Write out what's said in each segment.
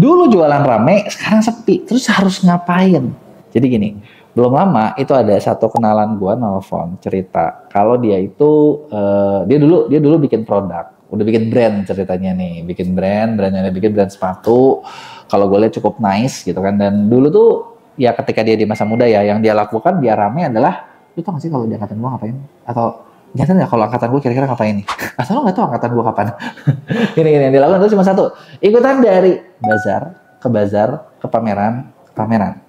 Dulu jualan rame, sekarang sepi. Terus harus ngapain? Jadi gini, belum lama itu ada satu kenalan gua nelfon cerita kalau dia itu dia dulu bikin produk, udah bikin brand ceritanya nih, bikin brandnya bikin brand sepatu. Kalau gue lihat cukup nice gitu kan. Dan dulu tuh ya ketika dia di masa muda ya, yang dia lakukan biar rame adalah, lu tau gak sih kalau di angkatan gua ngapain? Atau jangan ya kalau angkatan gue kira-kira ngapain nih? Asal lo nggak tahu angkatan gue kapan? Gini yang dilakukan itu cuma satu, ikutan dari bazar ke pameran ke pameran.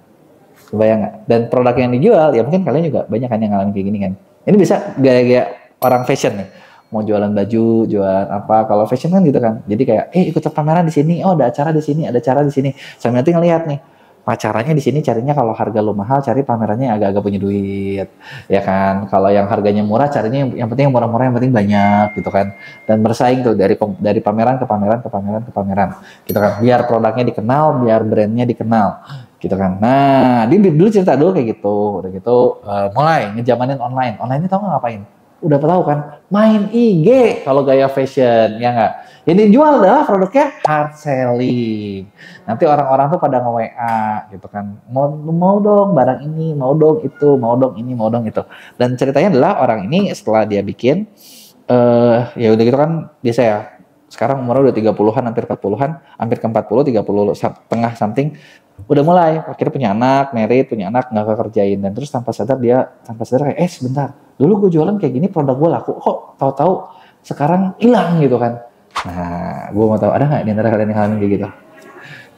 Kebayang nggak? Dan produk yang dijual ya mungkin kalian juga banyak kan yang ngalamin kayak gini kan. Ini bisa gaya-gaya orang fashion nih, mau jualan baju, jualan apa. Kalau fashion kan gitu kan, jadi kayak ikut pameran di sini, oh ada acara di sini, ada acara di sini. Sambil nanti ngelihat nih, pacarannya di sini carinya kalau harga lu mahal, cari pamerannya yang agak-agak punya duit, ya kan. Kalau yang harganya murah, carinya yang penting yang murah-murah, yang penting banyak, gitu kan. Dan bersaing tuh dari pameran ke pameran ke pameran ke pameran, gitu kan. Biar produknya dikenal, biar brandnya dikenal, gitu kan. Nah, dia dulu cerita dulu kayak gitu, udah gitu mulai ngejamanin online. Online ini tau nggak ngapain? Udah tahu kan, main IG kalau gaya fashion, ya nggak? Yang dijual adalah produknya hard selling. Nanti orang-orang tuh pada nge-WA gitu kan, mau dong barang ini, mau dong itu, mau dong ini, mau dong itu. Dan ceritanya adalah orang ini setelah dia bikin, ya udah gitu kan, biasa ya, sekarang umurnya udah 30-an, hampir 40-an, hampir ke 40, 30 tengah something, udah mulai akhirnya punya anak, married, punya anak, nggak kekerjain. Dan terus tanpa sadar kayak, sebentar, dulu gue jualan kayak gini, produk gue laku, kok tahu-tahu sekarang hilang gitu kan. Nah, gue mau tahu ada nggak di antara kalian yang ngalamin kayak gitu?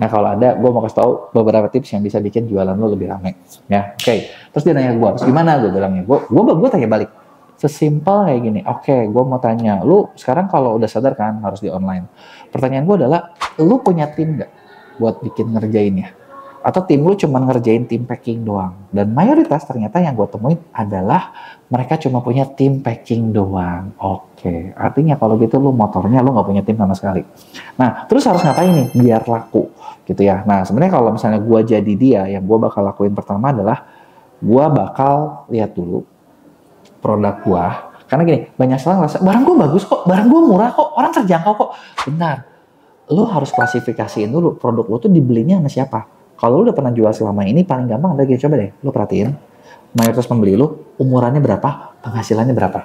Nah, kalau ada, gue mau kasih tahu beberapa tips yang bisa bikin jualan lo lebih rame. Ya, oke. Terus dia nanya ke gue, terus gimana? Gue bilangnya, gue tanya balik. Sesimpel kayak gini, oke, gue mau tanya, lu sekarang kalau udah sadar kan harus di online. Pertanyaan gue adalah, lu punya tim nggak buat bikin ngerjainnya? Atau tim lu cuma ngerjain tim packing doang? Dan mayoritas ternyata yang gue temuin adalah mereka cuma punya tim packing doang. Oke, artinya kalau gitu lu motornya lu nggak punya tim sama sekali. Nah, terus harus ngapain nih biar laku gitu ya? Nah, sebenarnya kalau misalnya gue jadi dia, yang gue bakal lakuin pertama adalah gue bakal lihat dulu produk gue. Karena gini, banyak orang ngerasa barang gue bagus kok, barang gue murah kok, orang terjangkau kok. Benar, lu harus klasifikasiin dulu produk lu tuh dibelinya sama siapa. Kalau lu udah pernah jual selama ini, paling gampang ada gini, coba deh lu perhatiin mayoritas pembeli lu umurannya berapa, penghasilannya berapa,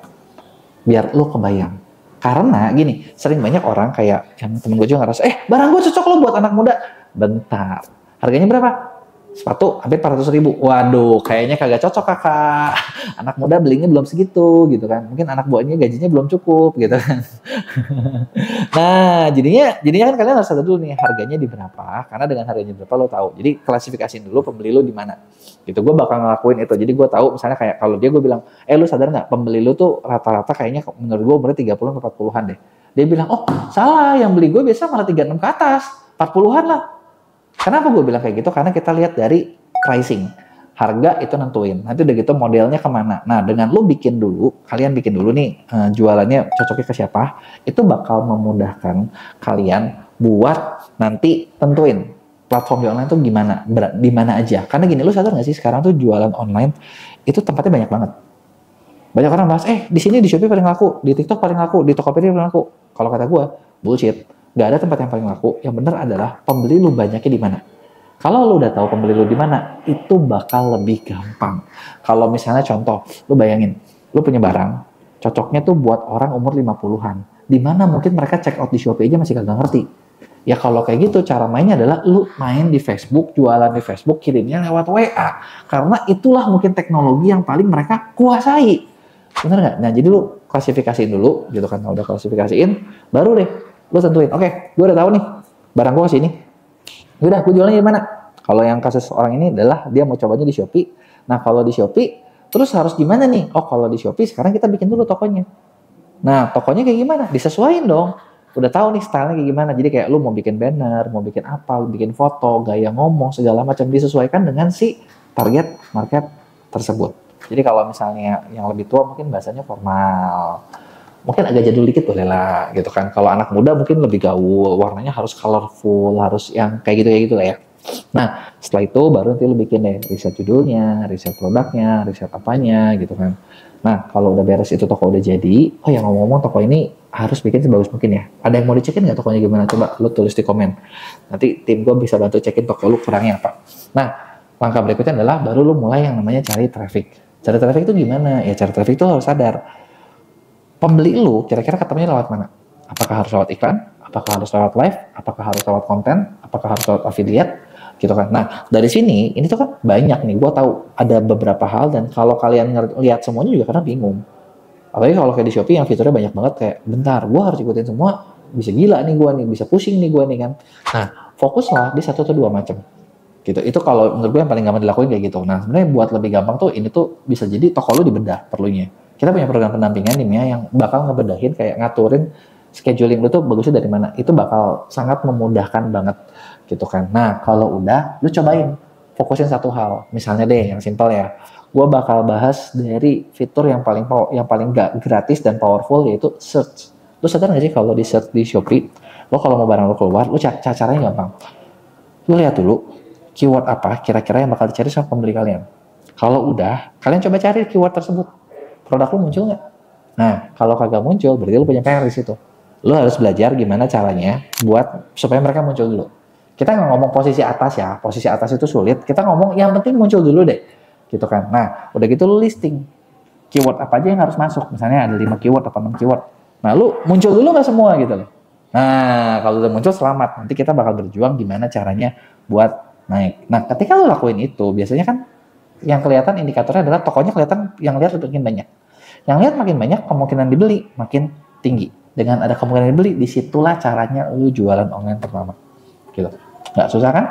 biar lu kebayang. Karena gini, sering banyak orang kayak yang temen gue juga ngerasa, barang gue cocok lo buat anak muda. Bentar, harganya berapa? Sepatu hampir 400.000. Waduh, kayaknya kagak cocok kakak. Anak muda belinya belum segitu gitu kan. Mungkin anak buahnya gajinya belum cukup gitu kan. Nah, jadinya kan kalian harus sadar dulu nih harganya di berapa. Karena dengan harganya berapa lo tahu. Jadi klasifikasiin dulu pembeli lo di mana. Gitu, gue bakal ngelakuin itu. Jadi gue tahu misalnya kayak kalau dia gue bilang, lu sadar nggak pembeli lo tuh rata-rata kayaknya menurut gue umurnya 30-40-an deh. Dia bilang, oh salah, yang beli gue biasa malah 36 ke atas, 40-an lah. Kenapa gue bilang kayak gitu? Karena kita lihat dari pricing. Harga itu nentuin. Nanti udah gitu modelnya kemana. Nah, dengan lu bikin dulu, kalian bikin dulu nih jualannya cocoknya ke siapa, itu bakal memudahkan kalian buat nanti tentuin platform di online tuh gimana, di mana aja. Karena gini, lu sadar nggak sih sekarang tuh jualan online itu tempatnya banyak banget. Banyak orang bahas, di sini di Shopee paling laku, di TikTok paling laku, di Tokopedia paling laku. Kalau kata gue, bullshit. Gak ada tempat yang paling laku. Yang benar adalah pembeli lu banyaknya di mana. Kalau lu udah tahu pembeli lu di mana, itu bakal lebih gampang. Kalau misalnya contoh, lu bayangin, lu punya barang, cocoknya tuh buat orang umur 50-an. Di mana mungkin mereka check out di Shopee aja masih kagak ngerti. Ya kalau kayak gitu, cara mainnya adalah lu main di Facebook, jualan di Facebook, kirimnya lewat WA. Karena itulah mungkin teknologi yang paling mereka kuasai. Bener nggak? Nah, jadi lu klasifikasiin dulu, gitu kan. Kalau udah klasifikasiin, baru deh lu tentuin, oke, gue udah tahu nih barang gue kesini, udah gue jualnya di mana. Kalau yang kasus orang ini adalah dia mau cobanya di Shopee. Nah, kalau di Shopee terus harus gimana nih? Oh, kalau di Shopee sekarang kita bikin dulu tokonya. Nah, tokonya kayak gimana? Disesuaiin dong. Udah tahu nih stylenya kayak gimana. Jadi kayak lu mau bikin banner, mau bikin apa, bikin foto, gaya ngomong, segala macam disesuaikan dengan si target market tersebut. Jadi kalau misalnya yang lebih tua mungkin bahasanya formal, mungkin agak jadul dikit boleh lah gitu kan. Kalau anak muda mungkin lebih gaul, warnanya harus colorful, harus yang kayak gitu lah ya. Nah, setelah itu baru nanti lu bikin deh riset judulnya, riset produknya, riset apanya gitu kan. Nah, kalau udah beres itu toko udah jadi, oh ya ngomong-ngomong toko ini harus bikin sebagus mungkin ya. Ada yang mau dicekin nggak tokonya gimana? Coba lu tulis di komen. Nanti tim gue bisa bantu cekin toko lu kurangnya apa. Nah, langkah berikutnya adalah baru lu mulai yang namanya cari traffic. Cari traffic itu gimana? Ya cari traffic itu harus sadar. Pembeli lu kira-kira ketemunya lewat mana? Apakah harus lewat iklan? Apakah harus lewat live? Apakah harus lewat konten? Apakah harus lewat affiliate? Gitu kan. Nah, dari sini ini tuh kan banyak nih. Gua tahu ada beberapa hal dan kalau kalian lihat semuanya juga kadang bingung. Apalagi kalau kayak di Shopee yang fiturnya banyak banget kayak bentar, gua harus ikutin semua, bisa gila nih gua nih, bisa pusing nih gua nih kan. Nah, fokuslah di satu atau dua macam. Gitu. Itu kalau menurut gue yang paling gampang dilakuin kayak gitu. Nah, sebenarnya buat lebih gampang tuh ini tuh bisa jadi toko lu dibedah perlunya. Kita punya program pendampingan nih ya yang bakal ngebedahin kayak ngaturin scheduling lu tuh bagusnya dari mana. Itu bakal sangat memudahkan banget gitu kan. Nah, kalau udah lu cobain fokusin satu hal. Misalnya deh yang simpel ya. Gua bakal bahas dari fitur yang paling gak gratis dan powerful yaitu search. Lu sadar gak sih kalau di search di Shopee, lo kalau mau barang lo keluar, lu caranya gampang. Lu lihat dulu keyword apa kira-kira yang bakal dicari sama pembeli kalian. Kalau udah, kalian coba cari keyword tersebut. Produk lu muncul nggak? Nah, kalau kagak muncul, berarti lu punya PR di situ. Lu harus belajar gimana caranya buat supaya mereka muncul dulu. Kita nggak ngomong posisi atas ya, posisi atas itu sulit. Kita ngomong yang penting muncul dulu deh, gitu kan. Nah, udah gitu lu listing keyword apa aja yang harus masuk. Misalnya ada 5 keyword atau 6 keyword. Nah, lu muncul dulu nggak semua gitu loh. Nah, kalau udah muncul selamat. Nanti kita bakal berjuang gimana caranya buat naik. Nah, ketika lu lakuin itu, biasanya kan yang kelihatan indikatornya adalah tokonya kelihatan yang lihat makin banyak. Yang lihat makin banyak, kemungkinan dibeli makin tinggi. Dengan ada kemungkinan dibeli, disitulah caranya lu jualan online pertama. Gitu. Nggak susah kan?